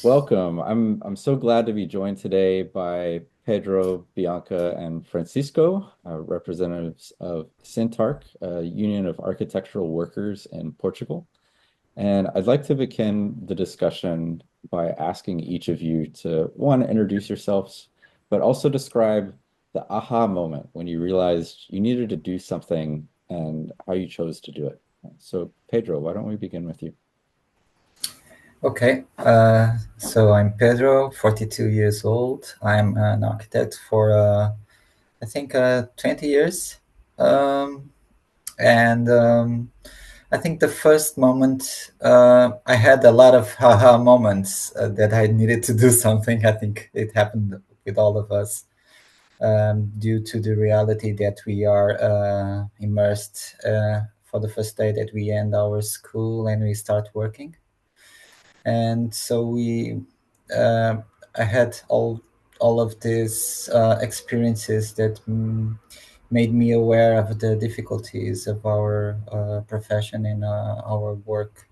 Welcome. I'm so glad to be joined today by Pedro, Bianca, and Francisco, representatives of SINTARQ, Union of Architectural Workers in Portugal. And I'd like to begin the discussion by asking each of you to, one, introduce yourselves, but also describe the aha moment when you realized you needed to do something and how you chose to do it. So, Pedro, why don't we begin with you? Okay, so I'm Pedro, 42 years old. I'm an architect for, I think, 20 years. Um, and I think the first moment, I had a lot of haha moments that I needed to do something. I think it happened with all of us due to the reality that we are immersed for the first day that we end our school and we start working. And so uh, I had all of these experiences that made me aware of the difficulties of our profession and our work,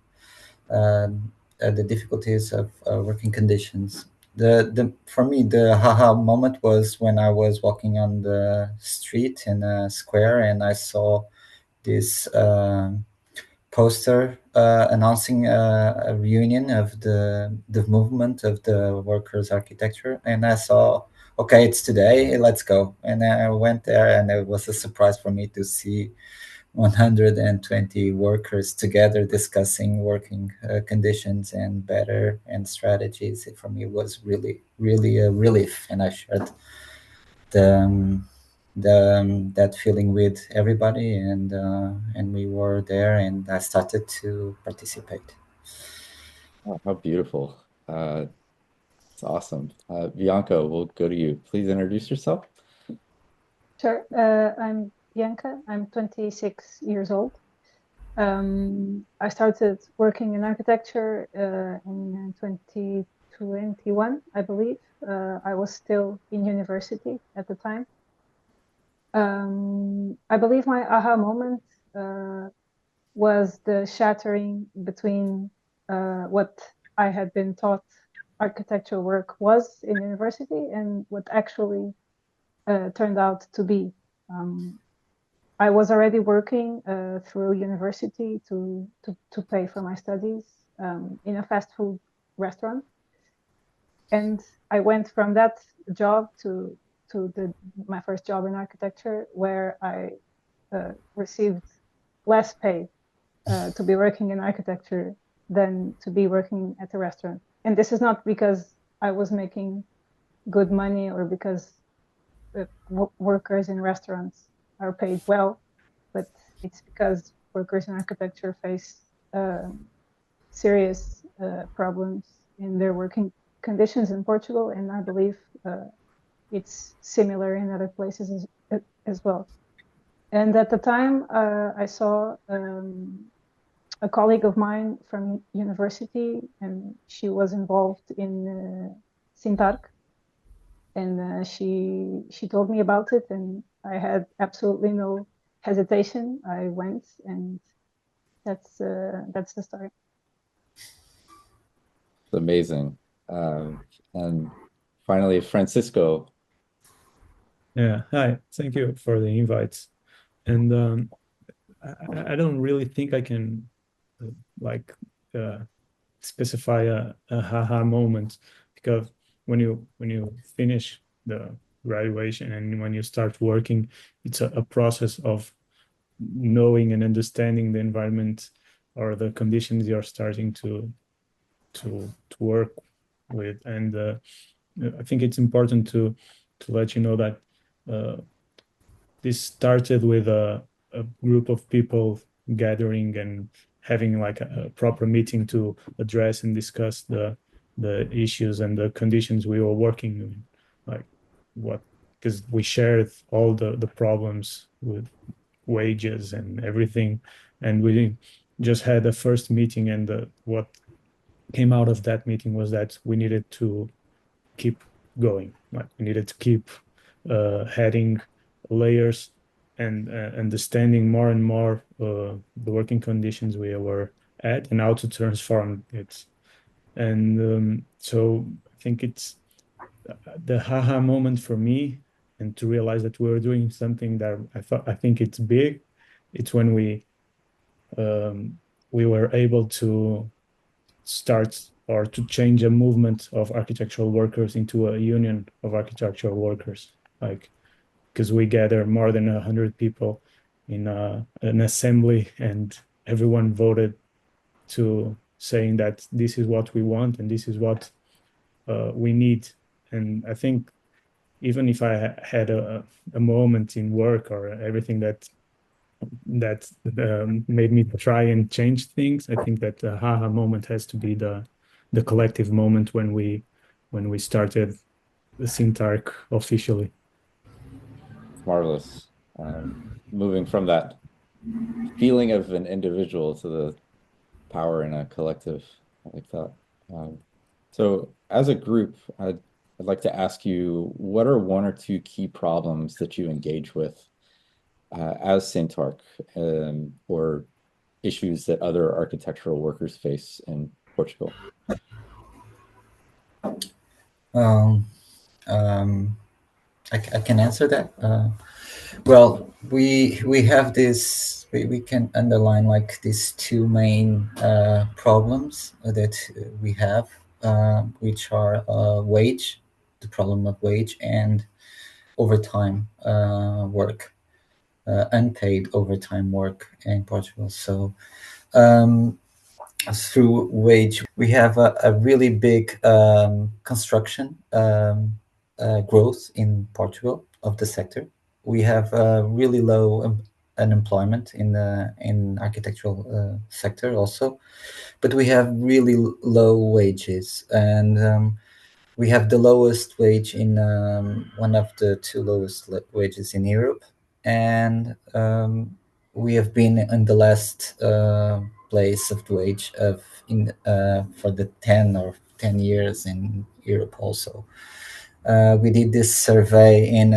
the difficulties of working conditions. The For me, the haha moment was when I was walking on the street in a square and I saw this poster announcing a reunion of the movement of the workers' architecture, and I saw, okay, it's today, let's go. And I went there, and it was a surprise for me to see 120 workers together discussing working conditions and better and strategies. For me, it was really a relief, and I shared that feeling with everybody, and we were there, and I started to participate. Oh, how beautiful. It's awesome. Bianca, we'll go to you. Please introduce yourself. Sure. I'm Bianca. I'm 26 years old. I started working in architecture in 2021, I believe. I was still in university at the time. I believe my aha moment was the shattering between what I had been taught architecture work was in university and what actually turned out to be. I was already working through university to pay for my studies in a fast food restaurant, and I went from that job to my first job in architecture, where I received less pay to be working in architecture than to be working at a restaurant. And this is not because I was making good money or because workers in restaurants are paid well, but it's because workers in architecture face serious problems in their working conditions in Portugal, and I believe it's similar in other places as well. And at the time, I saw a colleague of mine from university, and she was involved in SINTARQ, and she told me about it, and I had absolutely no hesitation. I went, and that's the story. It's amazing. And finally, Francisco. Yeah, hi. Thank you for the invite. And I don't really think I can uh, like uh, specify a haha moment because when you finish the graduation and when you start working, it's a process of knowing and understanding the environment or the conditions you're starting to work with. And I think it's important to let you know that this started with a group of people gathering and having like a proper meeting to address and discuss the issues and the conditions we were working in, like what, because we shared all the problems with wages and everything, and we just had a first meeting, and what came out of that meeting was that we needed to keep going, like we needed to keep heading layers and understanding more and more the working conditions we were at and how to transform it. And so I think it's the haha moment for me, and to realize that we were doing something that I think it's big. It's when we were able to start or to change a movement of architectural workers into a union of architectural workers, like, because we gather more than 100 people in an assembly, and everyone voted to saying that this is what we want and this is what we need. And I think even if I had a moment in work or everything that made me try and change things, I think that the haha moment has to be the collective moment when we started the SINTARQ officially. Marvelous. Moving from that feeling of an individual to the power in a collective. I like that. So as a group, I'd like to ask you, what are one or two key problems that you engage with as SINTARQ, or issues that other architectural workers face in Portugal? I can answer that. Well, we have this. We can underline like these two main problems that we have, which are wage, the problem of wage, and overtime work, unpaid overtime work in Portugal. So through wage, we have a really big construction growth in Portugal of the sector. We have really low unemployment in the architectural sector also, but we have really low wages, and we have the lowest wage in one of the two lowest wages in Europe, and we have been in the last place of the wage of in for the 10 years in Europe also. We did this survey in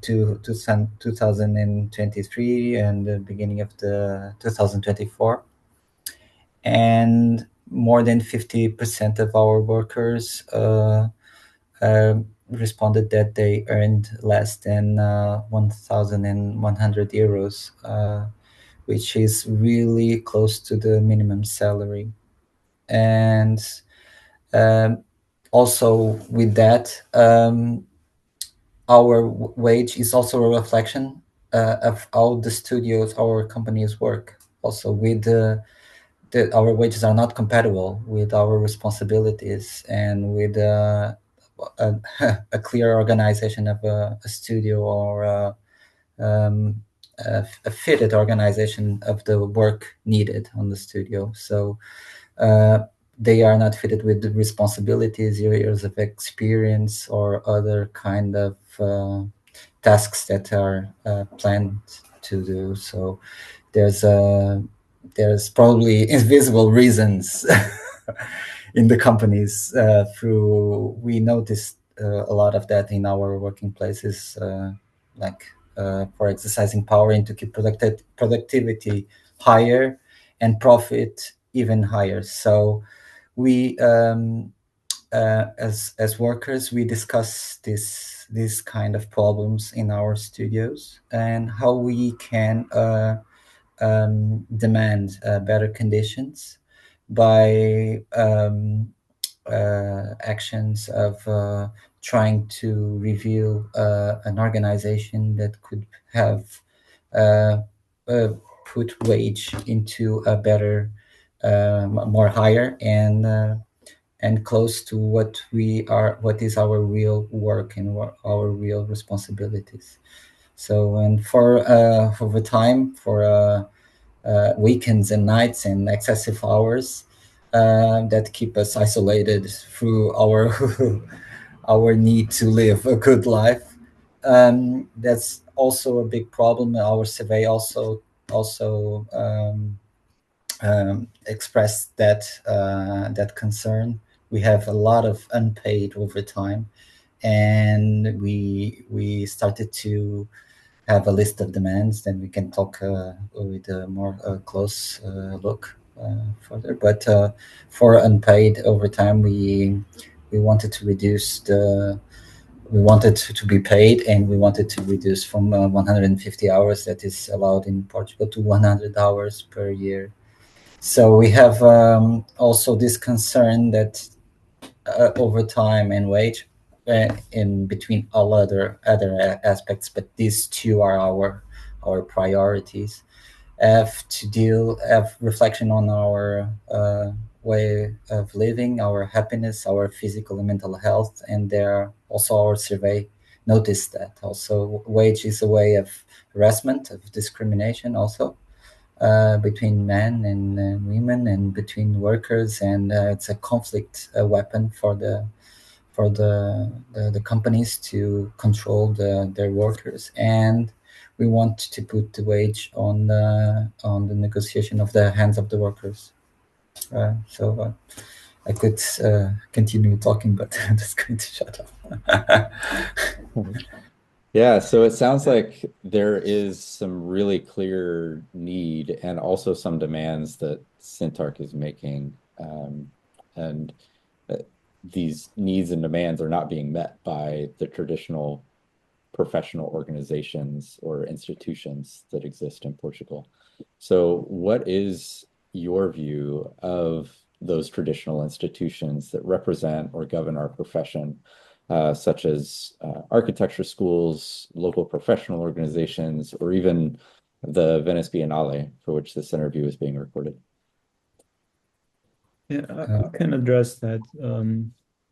2023 and the beginning of the 2024, and more than 50% of our workers responded that they earned less than 1,100 euros, which is really close to the minimum salary. And also with that, our wage is also a reflection of how the studios, our companies work. Also with our wages are not compatible with our responsibilities and with a clear organization of a studio, or a fitted organization of the work needed on the studio. So they are not fitted with the responsibilities, years of experience, or other kind of tasks that are planned to do. So there's probably invisible reasons in the companies. We noticed a lot of that in our working places, for exercising power and to keep productivity higher and profit even higher. So we as workers, we discuss these kind of problems in our studios, and how we can demand better conditions by actions of trying to review an organization that could have put wage into a better, more higher, and close to what is our real work and what our real responsibilities. So, and for the time, for weekends and nights and excessive hours that keep us isolated through our our need to live a good life. That's also a big problem. Our survey also expressed that concern. We have a lot of unpaid overtime, and we started to have a list of demands. Then we can talk with a more close look further. But for unpaid overtime, we wanted to reduce we wanted to be paid, and we wanted to reduce from 150 hours that is allowed in Portugal to 100 hours per year. So we have also this concern that overtime and wage in between all other aspects, but these two are our priorities. Have reflection on our way of living, our happiness, our physical and mental health, and there also our survey noticed that also wage is a way of harassment, of discrimination, also between men and women, and between workers, and it's a conflict weapon for the companies to control their workers. And we want to put the wage on the negotiation of the hands of the workers. So I could continue talking, but I'm just going to shut up. Yeah, so it sounds like there is some really clear need and also some demands that SINTARQ is making. And uh, these needs and demands are not being met by the traditional professional organizations or institutions that exist in Portugal. So, what is your view of those traditional institutions that represent or govern our profession, such as architecture schools, local professional organizations, or even the Venice Biennale, for which this interview is being recorded? Yeah, I can address that,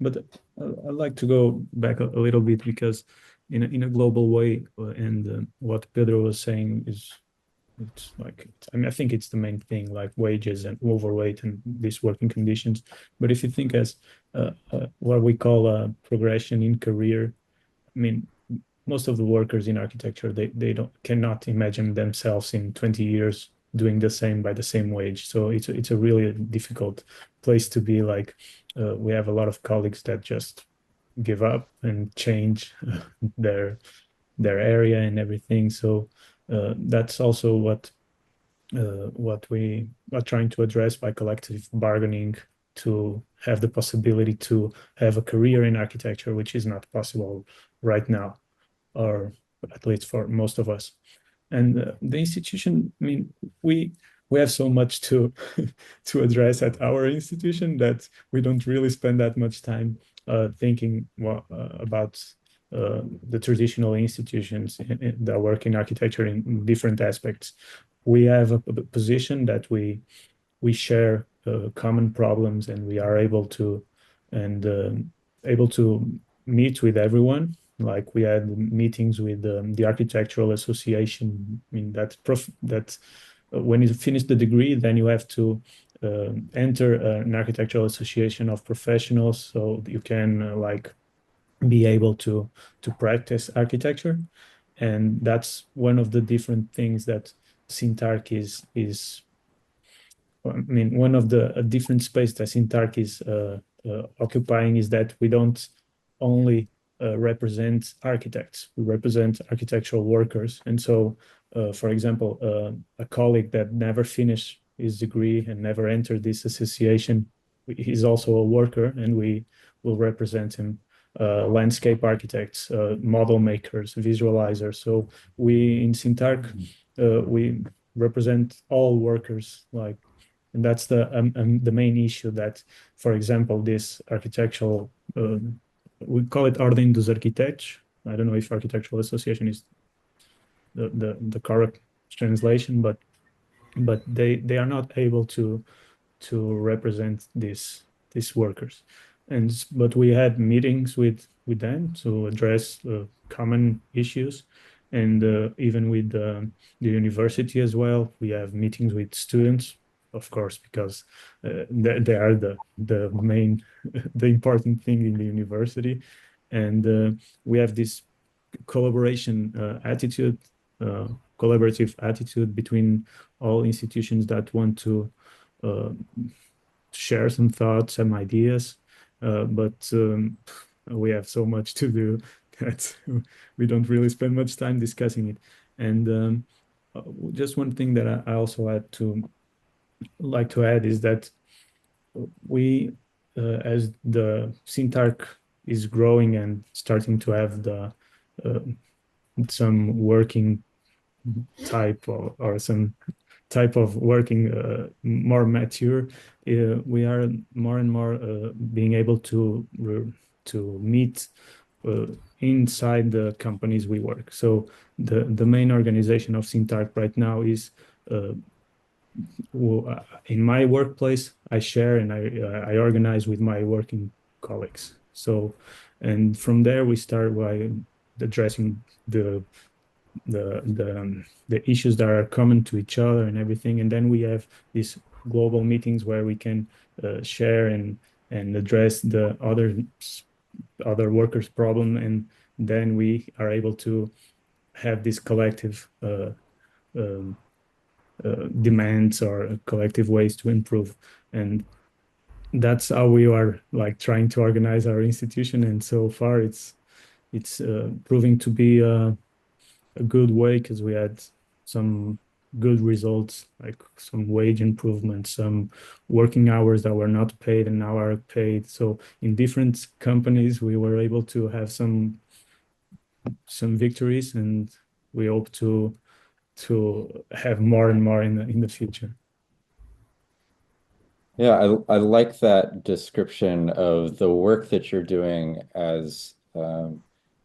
but I'd like to go back a little bit, because in a global way, and what Pedro was saying is, it's like, I mean, I think it's the main thing, like wages and overweight and these working conditions. But if you think as what we call a progression in career, I mean, most of the workers in architecture, they cannot imagine themselves in 20 years doing the same by the same wage. So it's a really difficult place to be. Like we have a lot of colleagues that just give up and change their area and everything. So that's also what we are trying to address by collective bargaining, to have the possibility to have a career in architecture, which is not possible right now, or at least for most of us. And the institution, I mean, we have so much to to address at our institution that we don't really spend that much time thinking about the traditional institutions that work in architecture in different aspects. We have a position that we share common problems, and we are able to able to meet with everyone. Like we had meetings with the architectural association. I mean, that when you finish the degree, then you have to enter an architectural association of professionals, so you can like be able to practice architecture. And that's one of the different things that SINTARQ is I mean, one of the different space that SINTARQ is occupying is that we don't only represent architects, we represent architectural workers. And so, for example, a colleague that never finished his degree and never entered this association, he's also a worker, and we will represent him. Landscape architects, model makers, visualizers. So we in SINTARQ, we represent all workers, like, and that's the main issue. That, for example, this architectural, we call it Ordem dos Arquitetos. I don't know if architectural association is the correct translation, but they are not able to represent these workers. And but we had meetings with them to address common issues, and even with the university as well. We have meetings with students, of course, because they are the main the important thing in the university. And we have this collaboration attitude, collaborative attitude between all institutions that want to share some thoughts, some ideas, but we have so much to do that we don't really spend much time discussing it. And just one thing that I also had to like to add is that we, as the SINTARQ is growing and starting to have the some working type or some type of working more mature, we are more and more being able to meet inside the companies we work. So the main organization of SINTARQ right now is in my workplace. I share and I organize with my working colleagues. So, and from there we start by addressing the issues that are common to each other and everything, and then we have these global meetings where we can share and address the other workers' problem, and then we are able to have these collective um, demands or collective ways to improve. And that's how we are like trying to organize our institution. And so far it's proving to be a good way, because we had some good results, like some wage improvements, some working hours that were not paid and now are paid. So in different companies, we were able to have some victories, and we hope to have more and more in the future. Yeah, I like that description of the work that you're doing as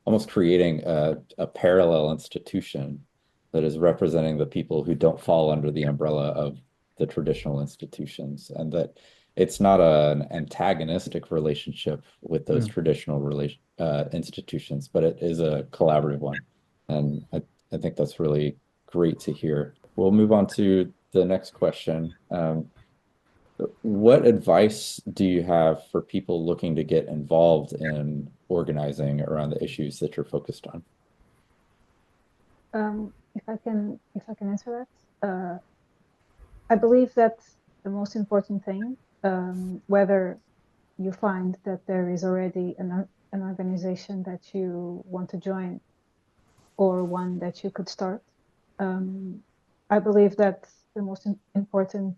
almost creating a parallel institution that is representing the people who don't fall under the umbrella of the traditional institutions, and that it's not an antagonistic relationship with those traditional institutions, but it is a collaborative one. And I think that's really great to hear. We'll move on to the next question. What advice do you have for people looking to get involved in organizing around the issues that you're focused on? If I can answer that, I believe that the most important thing, whether you find that there is already an organization that you want to join or one that you could start, I believe that the most important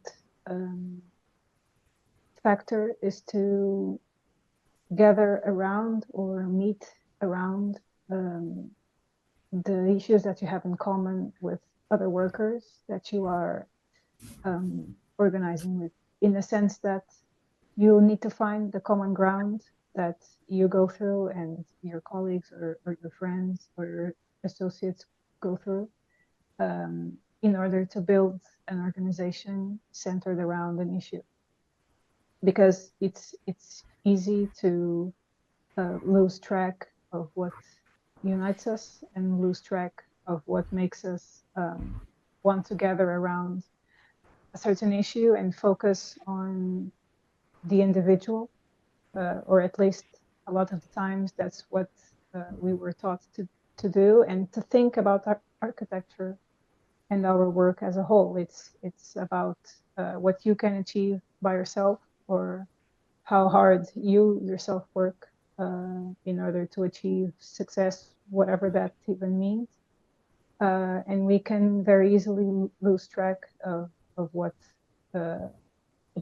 factor is to gather around or meet around the issues that you have in common with other workers that you are organizing with, in the sense that you need to find the common ground that you go through and your colleagues or your friends or your associates go through in order to build an organization centered around an issue. Because it's easy to lose track of what unites us and lose track of what makes us want to gather around a certain issue and focus on the individual, or at least a lot of the times that's what we were taught to do, and to think about our architecture and our work as a whole. It's about what you can achieve by yourself, or how hard you yourself work in order to achieve success, whatever that even means. And we can very easily lose track of what the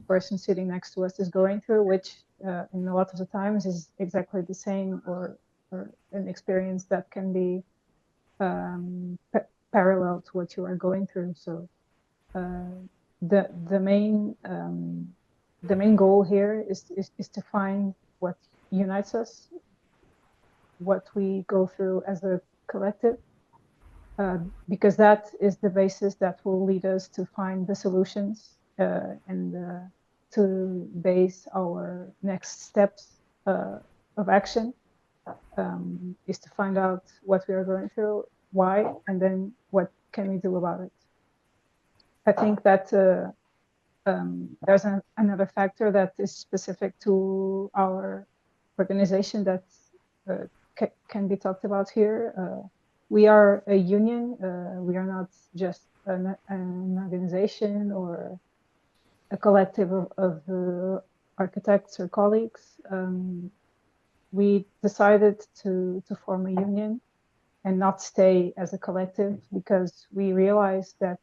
person sitting next to us is going through, which in a lot of the times is exactly the same, or an experience that can be parallel to what you are going through. So the main goal here is to find what unites us, what we go through as a collective, because that is the basis that will lead us to find the solutions and to base our next steps of action, is to find out what we are going through, why, and then what can we do about it. I think that there's another factor that is specific to our organization that can be talked about here. We are a union. We are not just an organization or a collective of architects or colleagues. We decided to form a union and not stay as a collective, because we realized that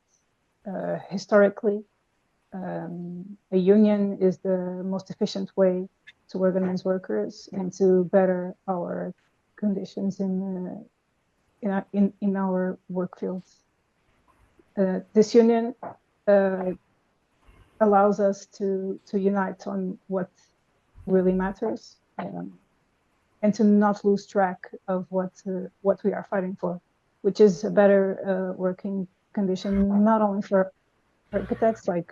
historically a union is the most efficient way to organize workers and to better our conditions in our work fields. This union allows us to unite on what really matters, and to not lose track of what we are fighting for, which is a better working condition, not only for architects like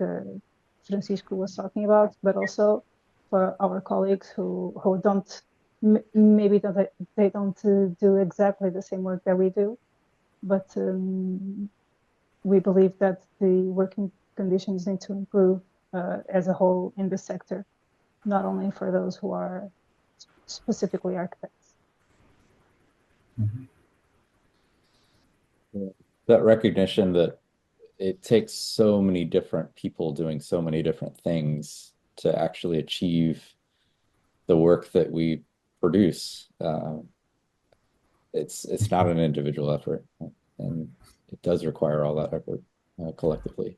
Francisco was talking about, but also for our colleagues who don't maybe they don't do exactly the same work that we do, but we believe that the working conditions need to improve as a whole in the sector, not only for those who are specifically architects. Mm-hmm. That recognition that it takes so many different people doing so many different things to actually achieve the work that we produce. It's not an individual effort, and it does require all that effort collectively.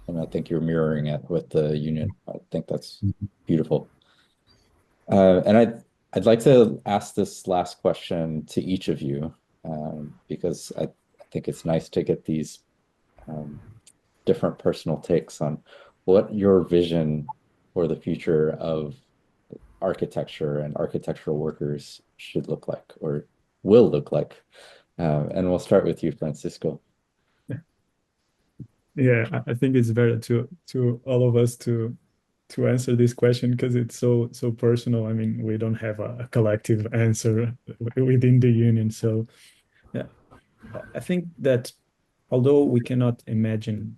And I think you're mirroring it with the union. I think that's beautiful. And I'd like to ask this last question to each of you, because I think it's nice to get these different personal takes on what your vision for the future of architecture and architectural workers should look like or will look like. And we'll start with you, Francisco. Yeah, I think it's better to all of us to answer this question because it's so personal. I mean, we don't have a collective answer within the union. So yeah, I think that although we cannot imagine,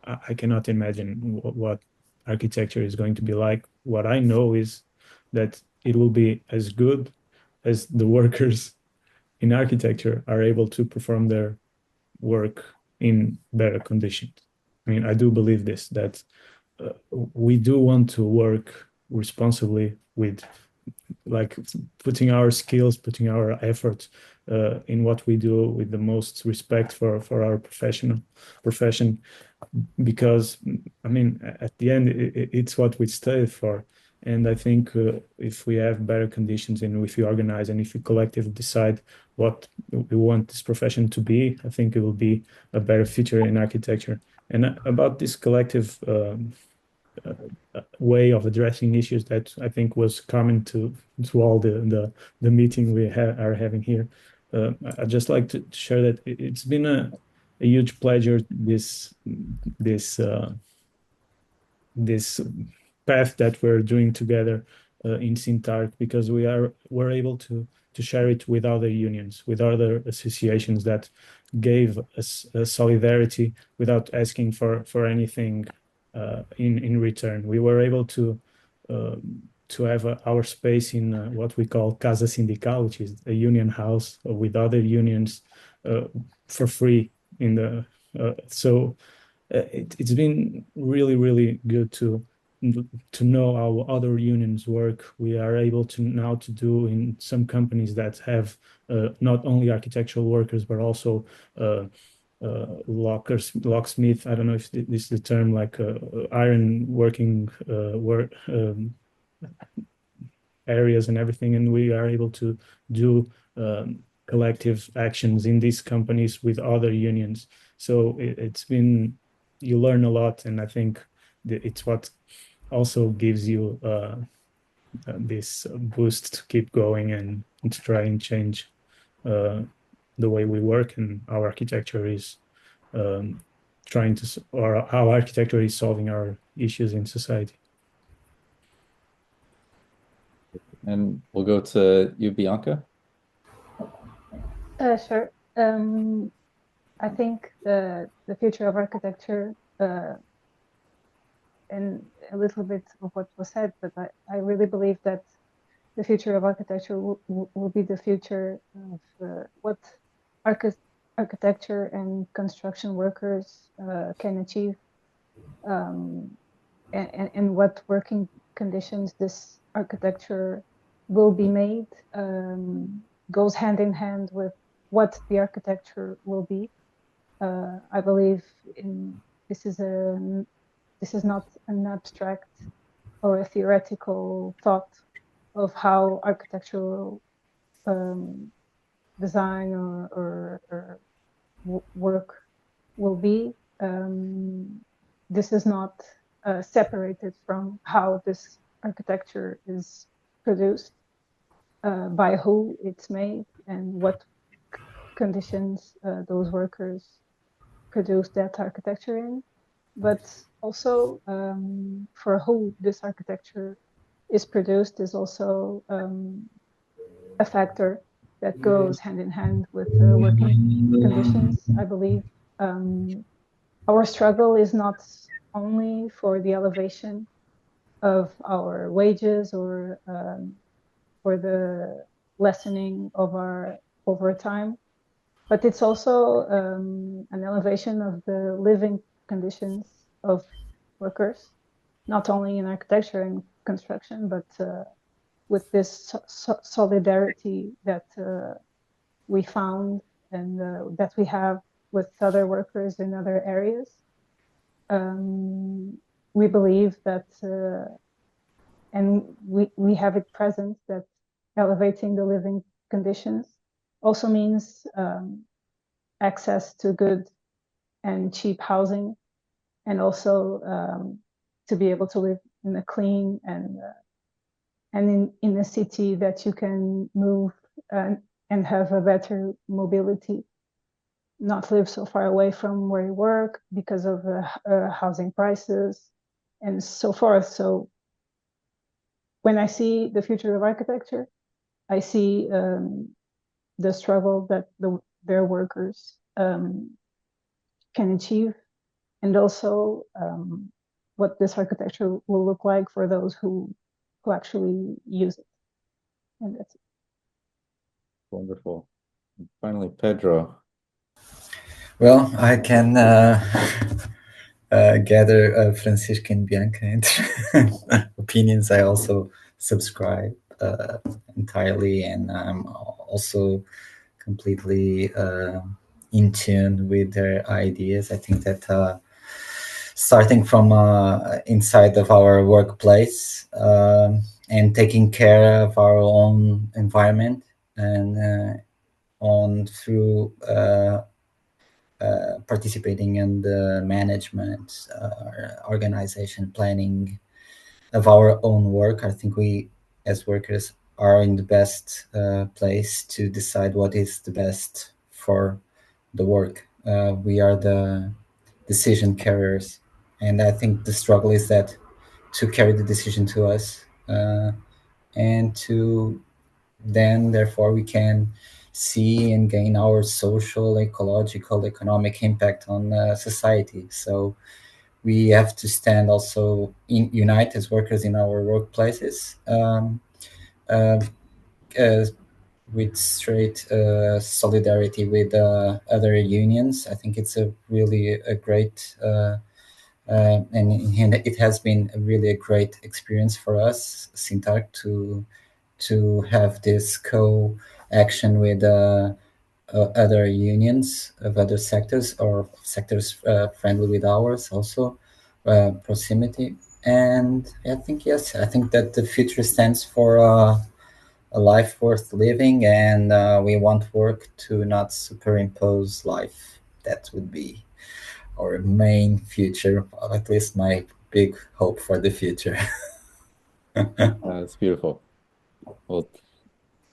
I cannot imagine what architecture is going to be like. What I know is that it will be as good as the workers in architecture are able to perform their work in better conditions. I mean, I do believe this, that we do want to work responsibly with like putting our skills, putting our effort in what we do with the most respect for our profession, because I mean, at the end, it's what we studied for. And I think if we have better conditions and if we organize and if we collectively decide what we want this profession to be, I think it will be a better future in architecture. And about this collective way of addressing issues that I think was common to all the meeting we are having here. I'd just like to share that it's been a huge pleasure this path that we're doing together in SINTARQ, because we're able to share it with other unions, with other associations that gave us solidarity without asking for anything in return. We were able to have our space in what we call Casa Sindical, which is a union house with other unions for free in the so it's been really good to know how other unions work. We are able to now to do in some companies that have not only architectural workers but also locksmith. I don't know if this is the term, like iron working work areas and everything, and we are able to do collective actions in these companies with other unions. So it's been, you learn a lot, and I think it's what also gives you this boost to keep going and to try and change the way we work and how architecture is or how architecture is solving our issues in society. And we'll go to you, Bianca. Sure. I think the future of architecture, and a little bit of what was said, but I really believe that the future of architecture will be the future of what architecture and construction workers can achieve, and what working conditions this architecture will be made, goes hand in hand with what the architecture will be. I believe this is this is not an abstract or a theoretical thought of how architectural design or work will be. This is not separated from how this architecture is produced, by who it's made, and what conditions those workers produce that architecture in, but also for who this architecture is produced is also a factor that goes hand in hand with working conditions. I believe our struggle is not only for the elevation of our wages or for the lessening of our overtime, but it's also an elevation of the living conditions of workers, not only in architecture and construction, but with this solidarity that we found and that we have with other workers in other areas. We believe that, and we have it present, that elevating the living conditions also means access to good and cheap housing, and also to be able to live in a clean and in a city that you can move and have a better mobility, not live so far away from where you work because of housing prices and so forth. So when I see the future of architecture, I see the struggle that their workers can achieve, and also what this architecture will look like for those who actually use it. And that's it. Wonderful. And finally, Pedro. Well, I can gather Francisco and Bianca opinions. I also subscribe entirely, and I'm also completely in tune with their ideas. I think that starting from inside of our workplace and taking care of our own environment, and on through participating in the management, organization, planning of our own work. I think we, as workers, are in the best place to decide what is the best for the work. We are the decision carriers, and I think the struggle is that to carry the decision to us, and to then therefore we can see and gain our social, ecological, economic impact on society. So we have to stand also unite as workers in our workplaces, uh, with straight solidarity with other unions. I think it's a really a great and it has been really a great experience for us, SINTARQ, to have this co-action with other unions of other sectors, or sectors friendly with ours, also proximity. And I think, yes, I think that the future stands for a life worth living, and we want work to not superimpose life. That would be our main future, or at least my big hope for the future. That's beautiful. Well,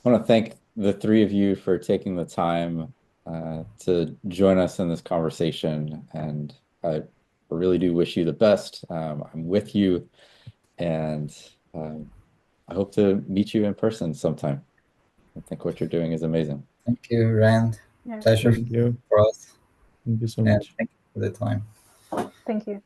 I want to thank the three of you for taking the time to join us in this conversation, and I really do wish you the best. I'm with you, and I hope to meet you in person sometime. I think what you're doing is amazing. Thank you, Rand. Yeah. Pleasure Thank you. for us. Thank you so And much. thank you for the time. Thank you.